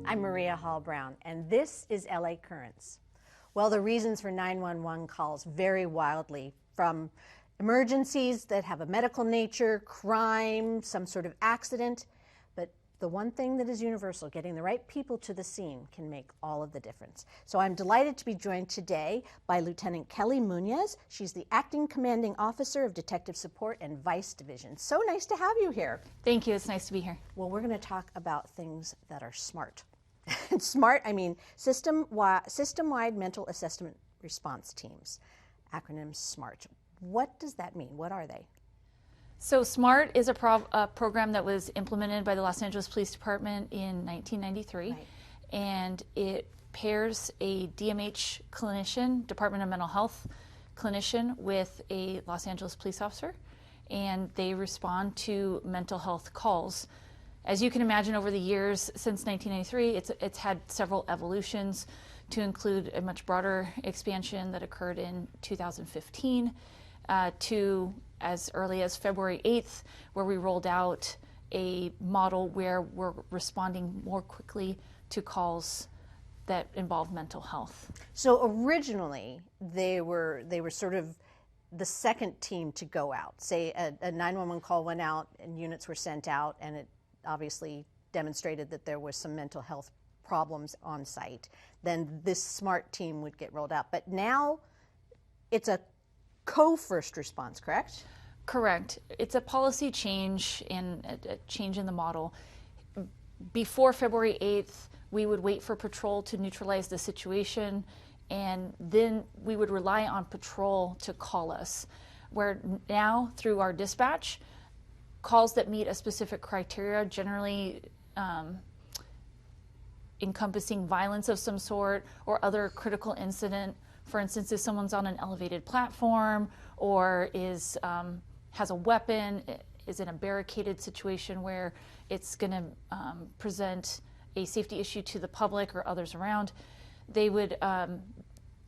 I'm Maria Hall Brown, and this is LA Currents. Well, the reasons for 911 calls vary wildly, from emergencies that have a medical nature, crime, some sort of accident, but the one thing that is universal, getting the right people to the scene, can make all of the difference. So I'm delighted to be joined today by Lieutenant Kelly Muniz. She's the Acting Commanding Officer of Detective Support and Vice Division. So nice to have you here. Thank you, it's nice to be here. Well, we're going to talk about things that are SMART. SMART, I mean system-wide mental assessment response teams, acronym SMART. What does that mean? What are they? So S.M.A.R.T is a program that was implemented by the Los Angeles Police Department in 1993, Right. And it pairs a DMH clinician, Department of Mental Health clinician, with a Los Angeles police officer, and they respond to mental health calls. As you can imagine, over the years since 1993, it's had several evolutions to include a much broader expansion that occurred in 2015 to as early as February 8th, where we rolled out a model where we're responding more quickly to calls that involve mental health. So originally, they were sort of the second team to go out. Say a 911 call went out and units were sent out, and it obviously demonstrated that there was some mental health problems on site. Then this SMART team would get rolled out. But now it's a co-first response, correct? Correct. It's a policy change and a change in the model. Before February 8th, we would wait for patrol to neutralize the situation, and then we would rely on patrol to call us. Where now, through our dispatch, calls that meet a specific criteria, generally encompassing violence of some sort or other critical incident. For instance, if someone's on an elevated platform or has a weapon, is in a barricaded situation where it's going to present a safety issue to the public or others around, they would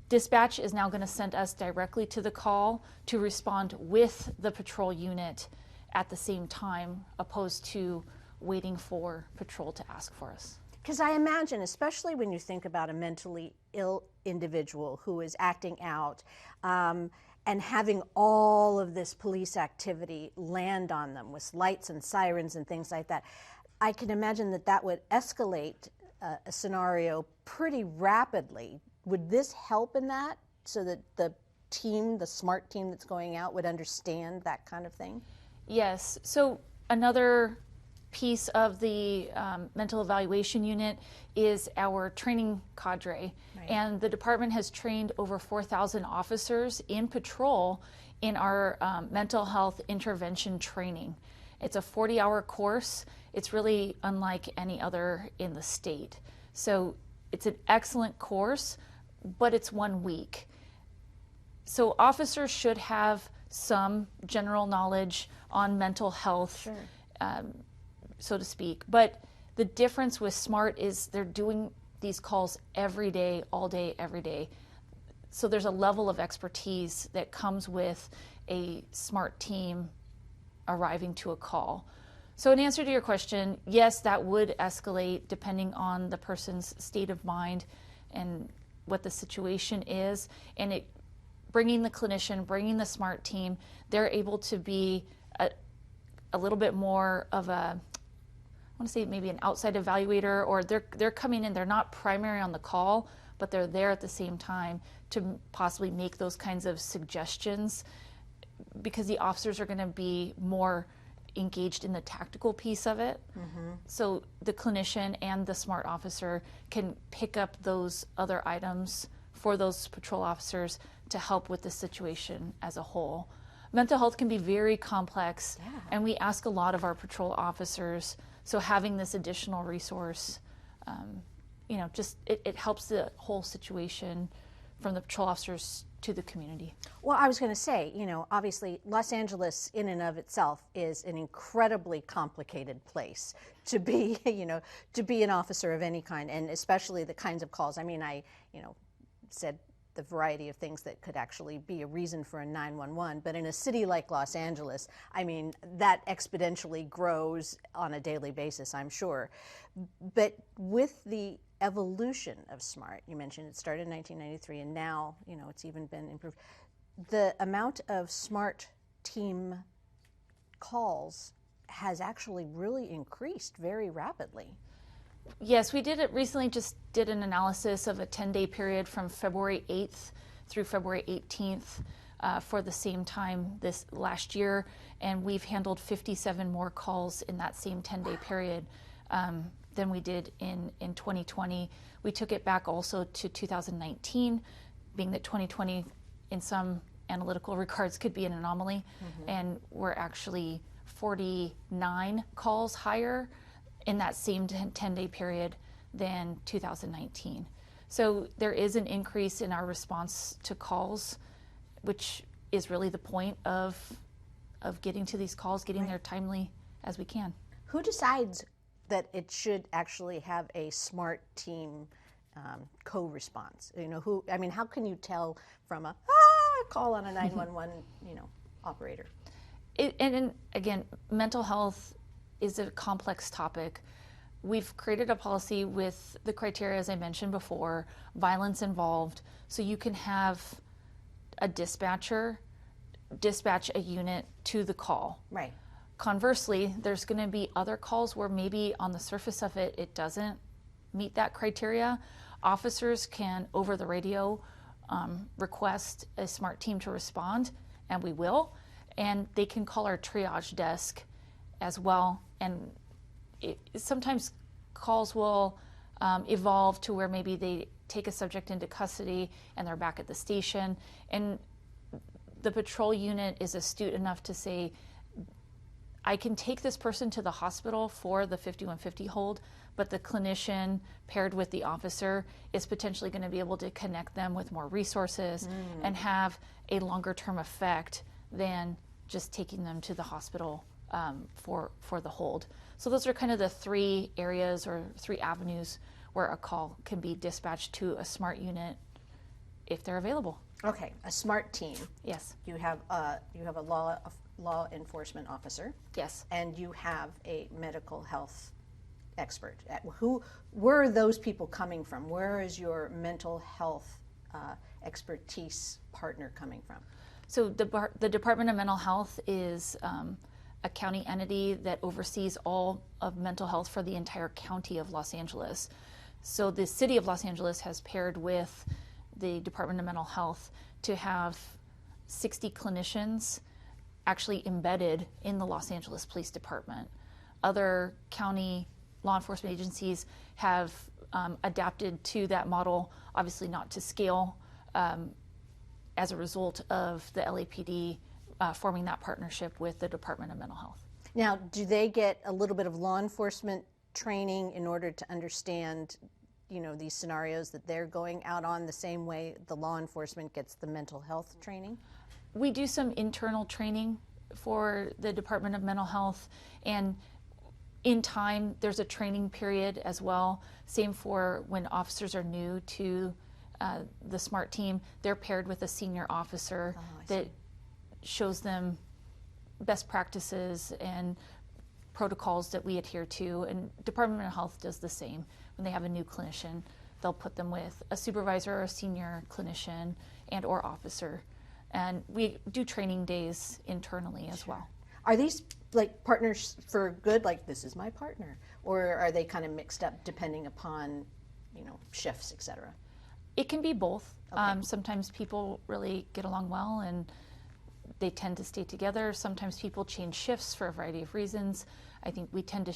dispatch is now going to send us directly to the call to respond with the patrol unit at the same time, opposed to waiting for patrol to ask for us. Because I imagine, especially when you think about a mentally ill individual who is acting out and having all of this police activity land on them with lights and sirens and things like that, I can imagine that that would escalate a scenario pretty rapidly. Would this help in that, so that the team, the SMART team that's going out, would understand that kind of thing? Yes. So another piece of the mental evaluation unit is our training cadre. Right. And the department has trained over 4,000 officers in patrol in our mental health intervention training. It's a 40-hour course. It's really unlike any other in the state. So it's an excellent course, but it's 1 week. So officers should have some general knowledge on mental health, sure. So to speak. But the difference with SMART is they're doing these calls every day, all day, every day. So there's a level of expertise that comes with a SMART team arriving to a call. So in answer to your question, yes, that would escalate depending on the person's state of mind and what the situation is. And bringing the clinician, bringing the SMART team, they're able to be a little bit more of a, I want to say maybe an outside evaluator, or they're coming in, they're not primary on the call, but they're there at the same time to possibly make those kinds of suggestions, because the officers are going to be more engaged in the tactical piece of it. Mm-hmm. So the clinician and the SMART officer can pick up those other items for those patrol officers to help with the situation as a whole. Mental health can be very complex, yeah. And we ask a lot of our patrol officers, so having this additional resource, it helps the whole situation from the patrol officers to the community. Well, I was going to say, obviously Los Angeles in and of itself is an incredibly complicated place to be, to be an officer of any kind, and especially the kinds of calls. I mean, I said the variety of things that could actually be a reason for a 911. But in a city like Los Angeles, I mean, that exponentially grows on a daily basis, I'm sure. But with the evolution of SMART, you mentioned it started in 1993, and now, you know, it's even been improved. The amount of SMART team calls has actually really increased very rapidly. Yes, we did it recently, just did an analysis of a 10-day period from February 8th through February 18th for the same time this last year, and we've handled 57 more calls in that same 10-day period than we did in 2020. We took it back also to 2019, being that 2020 in some analytical regards could be an anomaly, and we're actually 49 calls higher in that same 10-day period than 2019. So there is an increase in our response to calls, which is really the point of getting to these calls, getting there timely as we can. Who decides that it should actually have a SMART team co-response? You know, who? I mean, how can you tell from a call on a 911, you know, operator? And again, mental health is a complex topic. We've created a policy with the criteria, as I mentioned before, violence involved, so you can have a dispatcher dispatch a unit to the call. Right. Conversely, there's going to be other calls where maybe on the surface of it, it doesn't meet that criteria. Officers can, over the radio, request a SMART team to respond, and we will. And they can call our triage desk as well. And sometimes calls will evolve to where maybe they take a subject into custody and they're back at the station. And the patrol unit is astute enough to say, I can take this person to the hospital for the 5150 hold, but the clinician paired with the officer is potentially going to be able to connect them with more resources and have a longer term effect than just taking them to the hospital for the hold. So those are kind of the three areas or three avenues where a call can be dispatched to a SMART unit if they're available. Okay, a SMART team. Yes. You have a law enforcement officer. Yes. And you have a medical health expert. Where are those people coming from? Where is your mental health expertise partner coming from? So the Department of Mental Health is a county entity that oversees all of mental health for the entire county of Los Angeles. So the city of Los Angeles has paired with the Department of Mental Health to have 60 clinicians actually embedded in the Los Angeles Police Department. Other county law enforcement agencies have adapted to that model, obviously not to scale, as a result of the LAPD forming that partnership with the Department of Mental Health. Now, do they get a little bit of law enforcement training in order to understand, you know, these scenarios that they're going out on the same way the law enforcement gets the mental health training? We do some internal training for the Department of Mental Health, and in time there's a training period as well. Same for when officers are new to the SMART team. They're paired with a senior officer that shows them best practices and protocols that we adhere to, and Department of Health does the same. When they have a new clinician, they'll put them with a supervisor or a senior clinician and or officer. And we do training days internally as well. Are these like partners for good, like this is my partner, or are they kind of mixed up depending upon, you know, shifts, etc.? It can be both. Okay. Sometimes people really get along well and they tend to stay together. Sometimes people change shifts for a variety of reasons. I think we tend to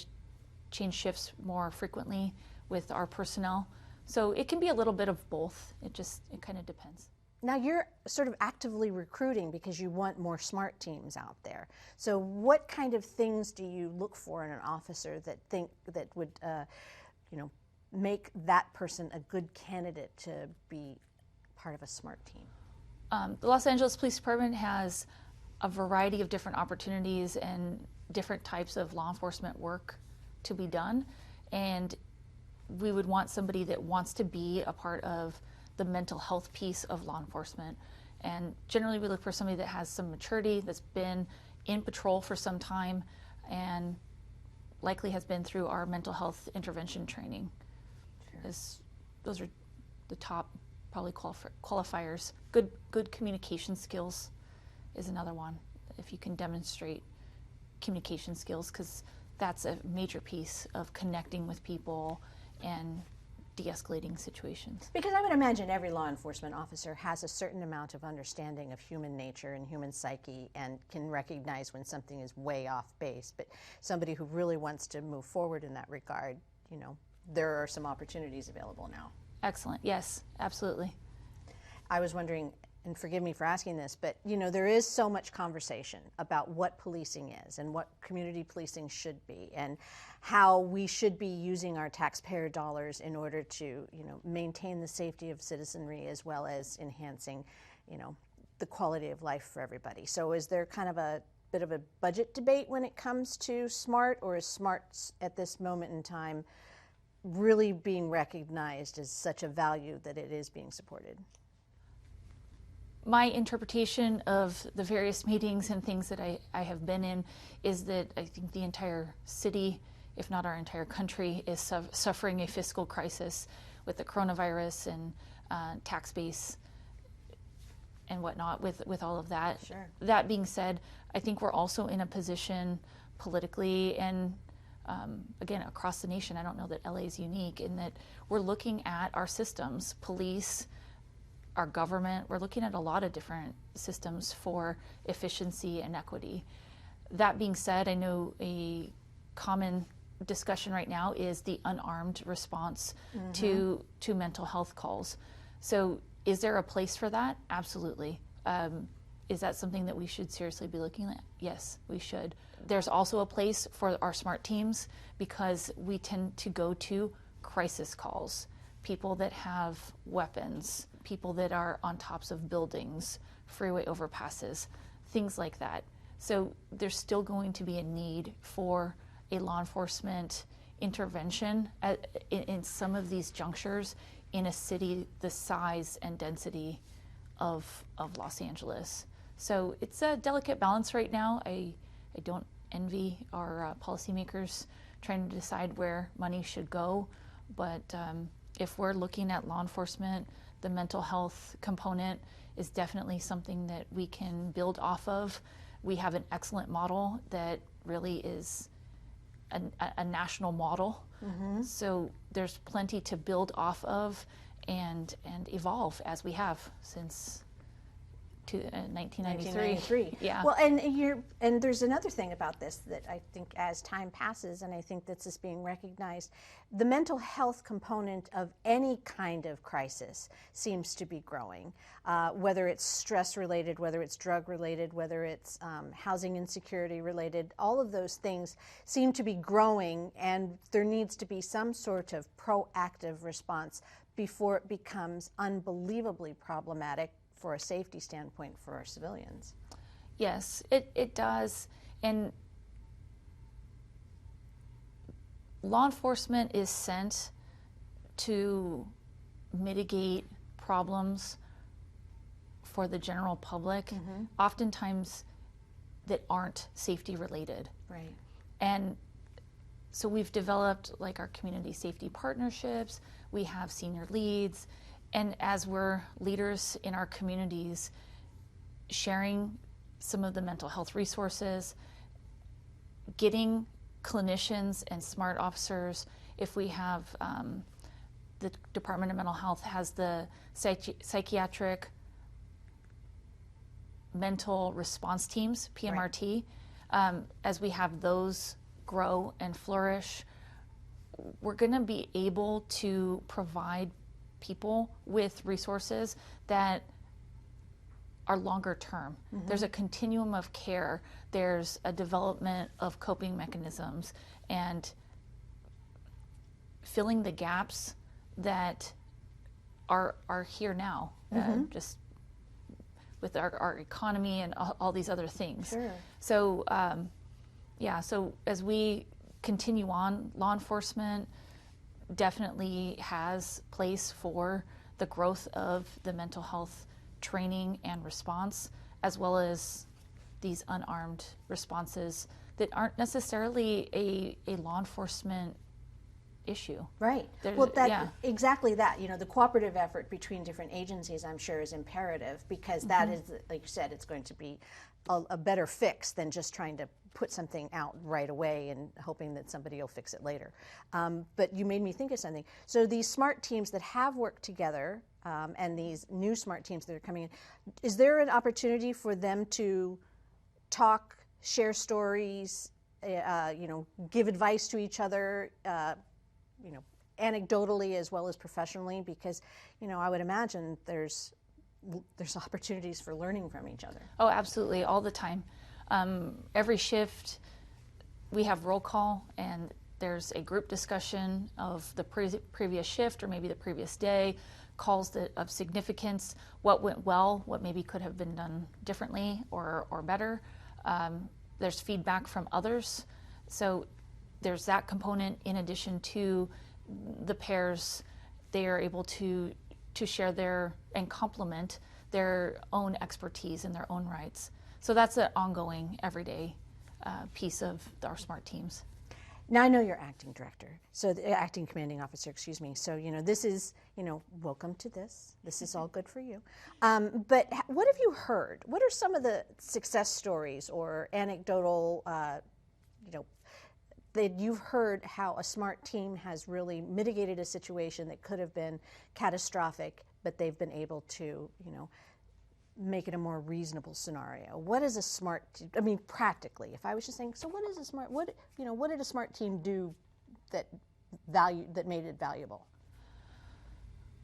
change shifts more frequently with our personnel. So it can be a little bit of both. It kind of depends. Now you're sort of actively recruiting because you want more SMART teams out there. So what kind of things do you look for in an officer that would, you know, make that person a good candidate to be part of a SMART team? The Los Angeles Police Department has a variety of different opportunities and different types of law enforcement work to be done, and we would want somebody that wants to be a part of the mental health piece of law enforcement. And generally we look for somebody that has some maturity, that's been in patrol for some time, and likely has been through our mental health intervention training. Sure. Those are the top probably qualifiers. Good communication skills is another one. If you can demonstrate communication skills, because that's a major piece of connecting with people and de-escalating situations. Because I would imagine every law enforcement officer has a certain amount of understanding of human nature and human psyche and can recognize when something is way off base. But somebody who really wants to move forward in that regard, you know, there are some opportunities available now. Excellent. Yes, absolutely. I was wondering, and forgive me for asking this, but you know, there is so much conversation about what policing is and what community policing should be and how we should be using our taxpayer dollars in order to, you know, maintain the safety of citizenry as well as enhancing, you know, the quality of life for everybody. So is there kind of a bit of a budget debate when it comes to SMART, or is SMART at this moment in time really being recognized as such a value that it is being supported? My interpretation of the various meetings and things that I have been in is that I think the entire city, if not our entire country, is suffering a fiscal crisis with the coronavirus and tax base and whatnot with all of that. Sure. That being said, I think we're also in a position politically and again, across the nation, I don't know that LA is unique in that we're looking at our systems, police, our government, we're looking at a lot of different systems for efficiency and equity. That being said, I know a common discussion right now is the unarmed response to mental health calls. So is there a place for that? Absolutely. Is that something that we should seriously be looking at? Yes, we should. There's also a place for our SMART teams because we tend to go to crisis calls, people that have weapons, people that are on tops of buildings, freeway overpasses, things like that. So there's still going to be a need for a law enforcement intervention in some of these junctures in a city the size and density of Los Angeles. So it's a delicate balance right now. I don't envy our policymakers trying to decide where money should go, but if we're looking at law enforcement, the mental health component is definitely something that we can build off of. We have an excellent model that really is a national model. So there's plenty to build off of and evolve as we have since 1993. Yeah. Well, and there's another thing about this that I think as time passes, and I think this is being recognized, the mental health component of any kind of crisis seems to be growing, whether it's stress related, whether it's drug related, whether it's housing insecurity related. All of those things seem to be growing, and there needs to be some sort of proactive response before it becomes unbelievably problematic for a safety standpoint for our civilians. Yes, it does. And law enforcement is sent to mitigate problems for the general public, oftentimes that aren't safety related. Right. And so we've developed like our community safety partnerships, we have senior leads, and as we're leaders in our communities, sharing some of the mental health resources, getting clinicians and SMART officers, if we have the Department of Mental Health has the psychiatric mental response teams, PMRT, as we have those grow and flourish, we're going to be able to provide people with resources that are longer term. There's a continuum of care. There's a development of coping mechanisms and filling the gaps that are here now, just with our economy and all these other things. Sure. So, so as we continue on, law enforcement definitely has place for the growth of the mental health training and response, as well as these unarmed responses that aren't necessarily a law enforcement issue. Right. Exactly that. The cooperative effort between different agencies, I'm sure, is imperative, because that is, like you said, it's going to be a better fix than just trying to put something out right away and hoping that somebody will fix it later. But you made me think of something. So these SMART teams that have worked together, and these new SMART teams that are coming in, is there an opportunity for them to talk, share stories, give advice to each other, anecdotally as well as professionally? Because, I would imagine there's opportunities for learning from each other. Oh, absolutely, all the time. Every shift, we have roll call, and there's a group discussion of the previous shift or maybe the previous day, calls of significance, what went well, what maybe could have been done differently or better. There's feedback from others. So there's that component in addition to the pairs. They are able to share and complement their own expertise in their own rights. So that's an ongoing, everyday piece of our SMART teams. Now, I know you're acting director, so the acting commanding officer, excuse me. So, this is, welcome to this. This is all good for you. But what have you heard? What are some of the success stories or anecdotal, that you've heard how a SMART team has really mitigated a situation that could have been catastrophic, but they've been able to, make it a more reasonable scenario? What is a SMART? Practically, if I was just saying, so what is a SMART? What did a SMART team do that made it valuable?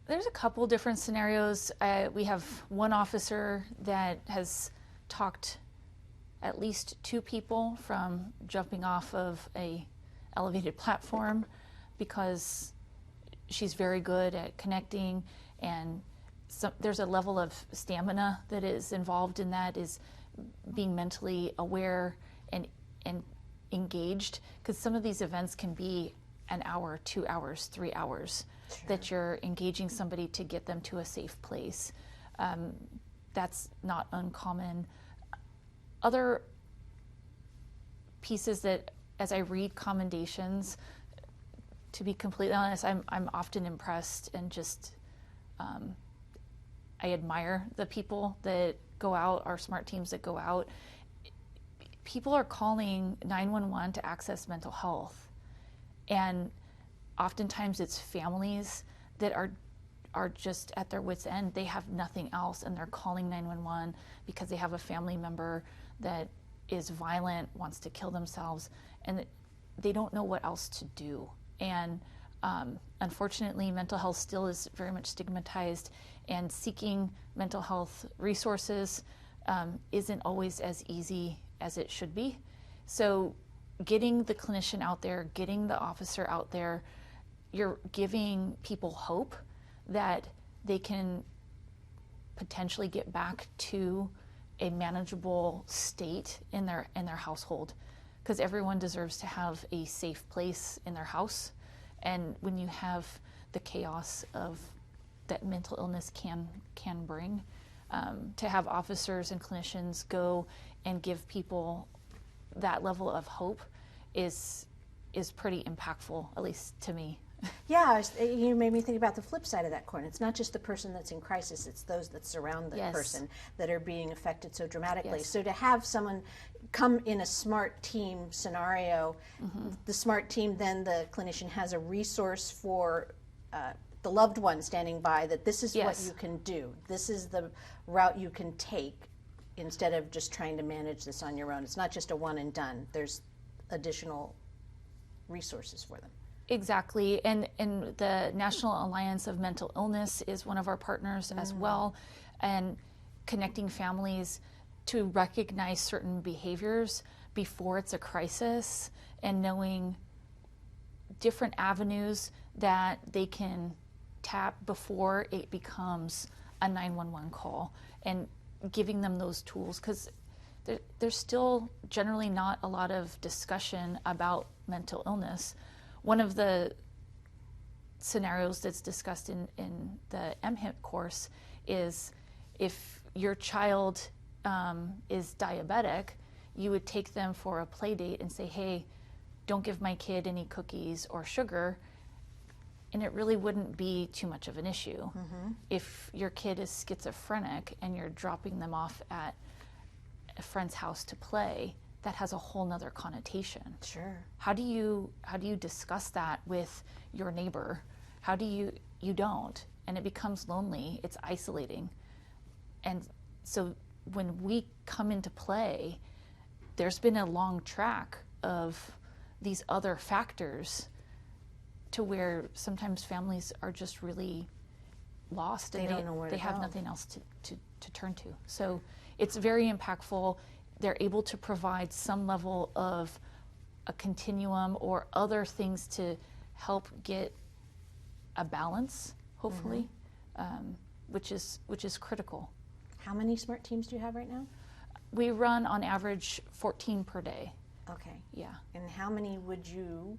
There's a couple different scenarios. We have one officer that has talked at least 2 people from jumping off of a elevated platform, because she's very good at connecting, and there's a level of stamina that is involved in that, is being mentally aware and engaged, because some of these events can be an hour, 2 hours, 3 hours, sure, that you're engaging somebody to get them to a safe place. That's not uncommon. Other pieces that, as I read commendations, to be completely honest, I'm often impressed and just I admire the people that go out, our SMART teams that go out. People are calling 911 to access mental health, and oftentimes it's families that are just at their wits' end. They have nothing else, and they're calling 911 because they have a family member that is violent, wants to kill themselves, and they don't know what else to do. And unfortunately, mental health still is very much stigmatized, and seeking mental health resources isn't always as easy as it should be. So getting the clinician out there, getting the officer out there, you're giving people hope that they can potentially get back to a manageable state in their household, because everyone deserves to have a safe place in their house. And when you have the chaos of that mental illness can bring, to have officers and clinicians go and give people that level of hope is pretty impactful, at least to me. Yeah, you made me think about the flip side of that coin. It's not just the person that's in crisis, it's those that surround the Yes. person that are being affected so dramatically. Yes. So to have someone come in a SMART team scenario, the SMART team, then the clinician has a resource for the loved one standing by, that this is Yes. what you can do. This is the route you can take, instead of just trying to manage this on your own. It's not just a one and done. There's additional resources for them. Exactly, and the National Alliance of Mental Illness is one of our partners as well, and connecting families to recognize certain behaviors before it's a crisis, and knowing different avenues that they can tap before it becomes a 911 call, and giving them those tools, because there's still generally not a lot of discussion about mental illness. One of the scenarios that's discussed in the MHIP course is if your child is diabetic, you would take them for a play date and say, hey, don't give my kid any cookies or sugar, and it really wouldn't be too much of an issue. Mm-hmm. If your kid is schizophrenic and you're dropping them off at a friend's house to play, that has a whole nother connotation. Sure. How do you discuss that with your neighbor? How do you don't? And it becomes lonely, it's isolating. And so when we come into play, there's been a long track of these other factors to where sometimes families are just really lost and they don't know where they to have go. Nothing else to turn to. So it's very impactful. They're able to provide some level of a continuum or other things to help get a balance, hopefully, which is critical. How many SMART teams do you have right now? We run on average 14 per day. Okay. Yeah. And how many would you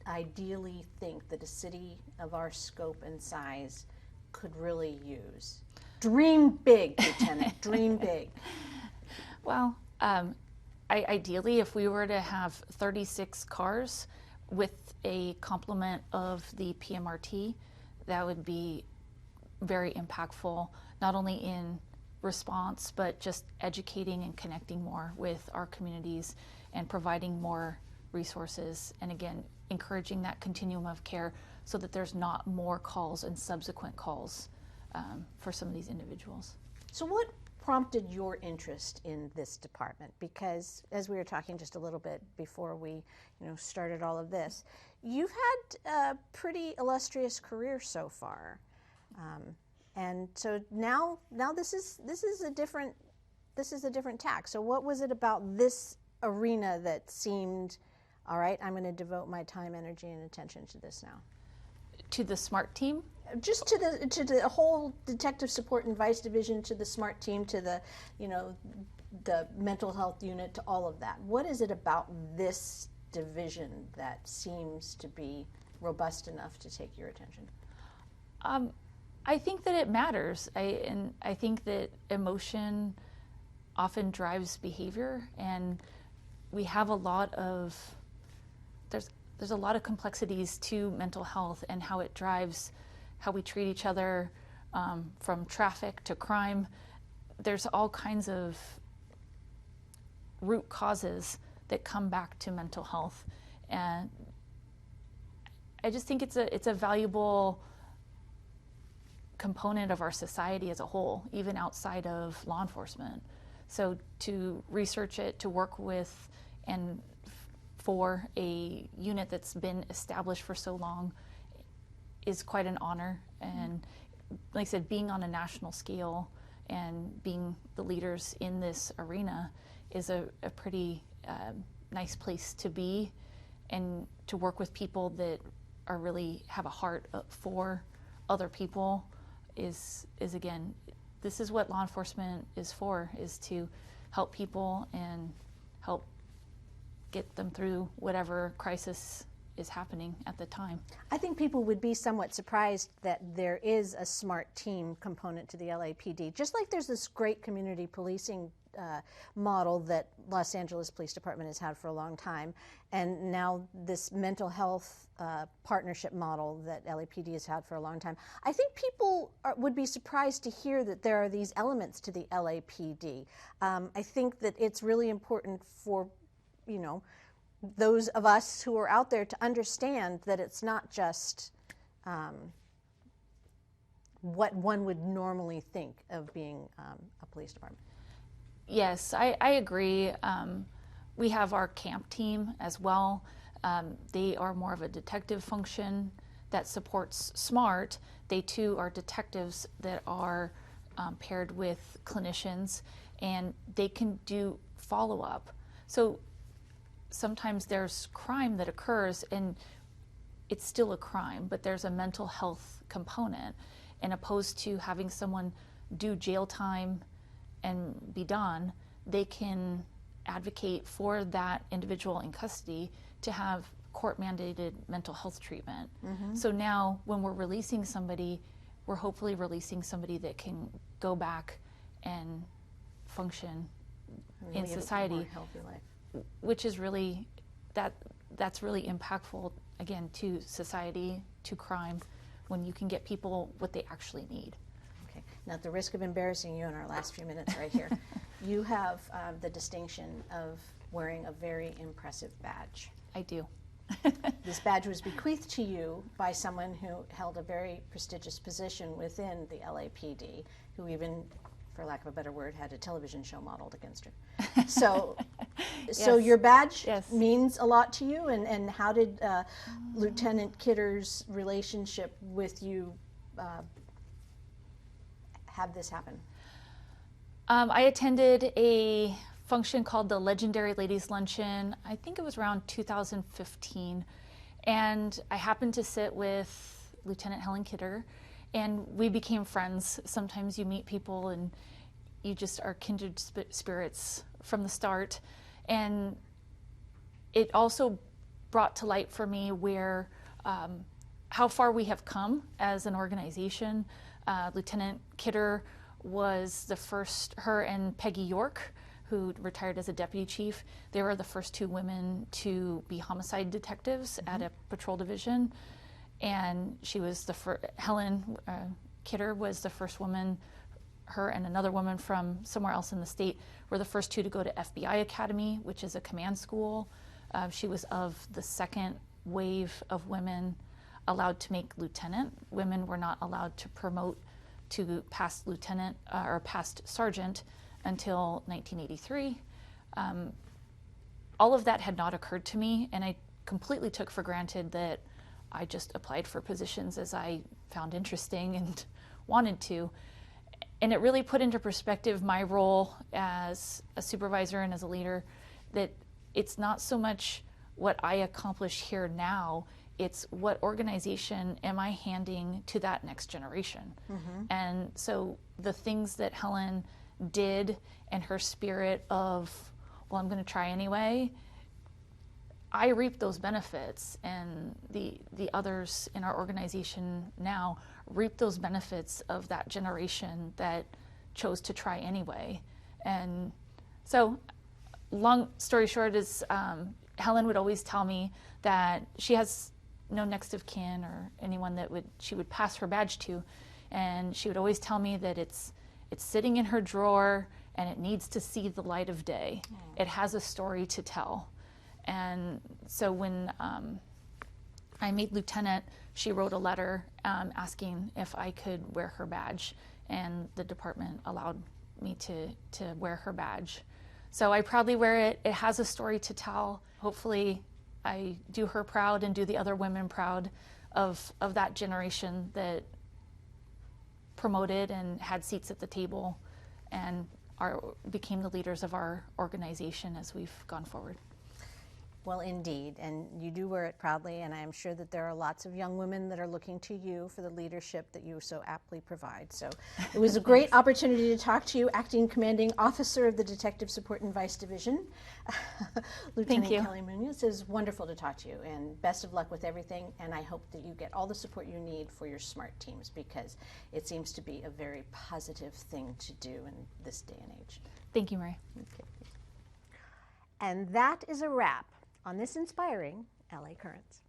ideally think that a city of our scope and size could really use? Dream big, Lieutenant. Dream big. Well, ideally, if we were to have 36 cars with a complement of the PMRT, that would be very impactful, not only in response, but just educating and connecting more with our communities and providing more resources. And again, encouraging that continuum of care so that there's not more calls and subsequent calls for some of these individuals. So what prompted your interest in this department? Because as we were talking just a little bit before we started all of this, you've had a pretty illustrious career so far. And so now this is a different tack. So what was it about this arena that seemed, all right, I'm going to devote my time, energy, and attention to this now? To the S.M.A.R.T team? Just to the whole detective support and vice division, to the S.M.A.R.T team, to the the mental health unit, to all of that. What is it about this division that seems to be robust enough to take your attention? I think that it matters. I think that emotion often drives behavior, and we have a lot of there's a lot of complexities to mental health and how it drives how we treat each other, from traffic to crime. There's all kinds of root causes that come back to mental health, and I just think it's a valuable component of our society as a whole, even outside of law enforcement. So to research it, to work with and for a unit that's been established for so long is quite an honor. And like I said, being on a national scale and being the leaders in this arena is a pretty nice place to be, and to work with people that are really have a heart for other people is again, this is what law enforcement is for, is to help people and help get them through whatever crisis is happening at the time. I think people would be somewhat surprised that there is a S.M.A.R.T team component to the LAPD, just like there's this great community policing model that Los Angeles Police Department has had for a long time, and now this mental health partnership model that LAPD has had for a long time. I think people would be surprised to hear that there are these elements to the LAPD. I think that it's really important for those of us who are out there to understand that it's not just what one would normally think of being a police department. Yes, I agree. We have our camp team as well. They are more of a detective function that supports S.M.A.R.T. They too are detectives that are paired with clinicians, and they can do follow-up. So sometimes there's crime that occurs and it's still a crime, but there's a mental health component, and opposed to having someone do jail time and be done, they can advocate for that individual in custody to have court-mandated mental health treatment. So now when we're releasing somebody, we're hopefully releasing somebody that can go back and function in society, more healthy life. which is really, that's really impactful, again, to society, to crime, when you can get people what they actually need. Okay. Now, at the risk of embarrassing you in our last few minutes right here, you have the distinction of wearing a very impressive badge. I do. This badge was bequeathed to you by someone who held a very prestigious position within the LAPD, who even, for lack of a better word, had a television show modeled against her. So, so Yes. your badge Yes. means a lot to you, and how did Lieutenant Kidder's relationship with you have this happen? I attended a function called the Legendary Ladies Luncheon. I think it was around 2015. And I happened to sit with Lieutenant Helen Kidder, and we became friends. Sometimes you meet people and you just are kindred spirits from the start. And it also brought to light for me where, how far we have come as an organization. Lieutenant Kidder was the first, her and Peggy York, who retired as a deputy chief, they were the first two women to be homicide detectives at a patrol division. And she was the first, Helen Kidder was the first woman, her and another woman from somewhere else in the state were the first two to go to FBI Academy, which is a command school. She was of the second wave of women allowed to make lieutenant. Women were not allowed to promote to past lieutenant or past sergeant until 1983. All of that had not occurred to me, and I completely took for granted that I just applied for positions as I found interesting and wanted to. And it really put into perspective my role as a supervisor and as a leader, that it's not so much what I accomplish here now, it's what organization am I handing to that next generation. And so the things that Helen did and her spirit of, well, I'm going to try anyway, I reap those benefits, and the others in our organization now reap those benefits of that generation that chose to try anyway. And so, long story short is, Helen would always tell me that she has no next of kin or anyone that she would pass her badge to, and she would always tell me that it's sitting in her drawer and it needs to see the light of day. It has a story to tell. And so when I made lieutenant, she wrote a letter asking if I could wear her badge, and the department allowed me to wear her badge. So I proudly wear it. It has a story to tell. Hopefully I do her proud and do the other women proud of that generation that promoted and had seats at the table and became the leaders of our organization as we've gone forward. Well, indeed, and you do wear it proudly, and I am sure that there are lots of young women that are looking to you for the leadership that you so aptly provide. So it was a great opportunity to talk to you, Acting Commanding Officer of the Detective Support and Vice Division, Lieutenant Kelly Muniz. It was wonderful to talk to you, and best of luck with everything, and I hope that you get all the support you need for your SMART teams, because it seems to be a very positive thing to do in this day and age. Thank you, Marie. Okay. And that is a wrap on this inspiring LA Currents.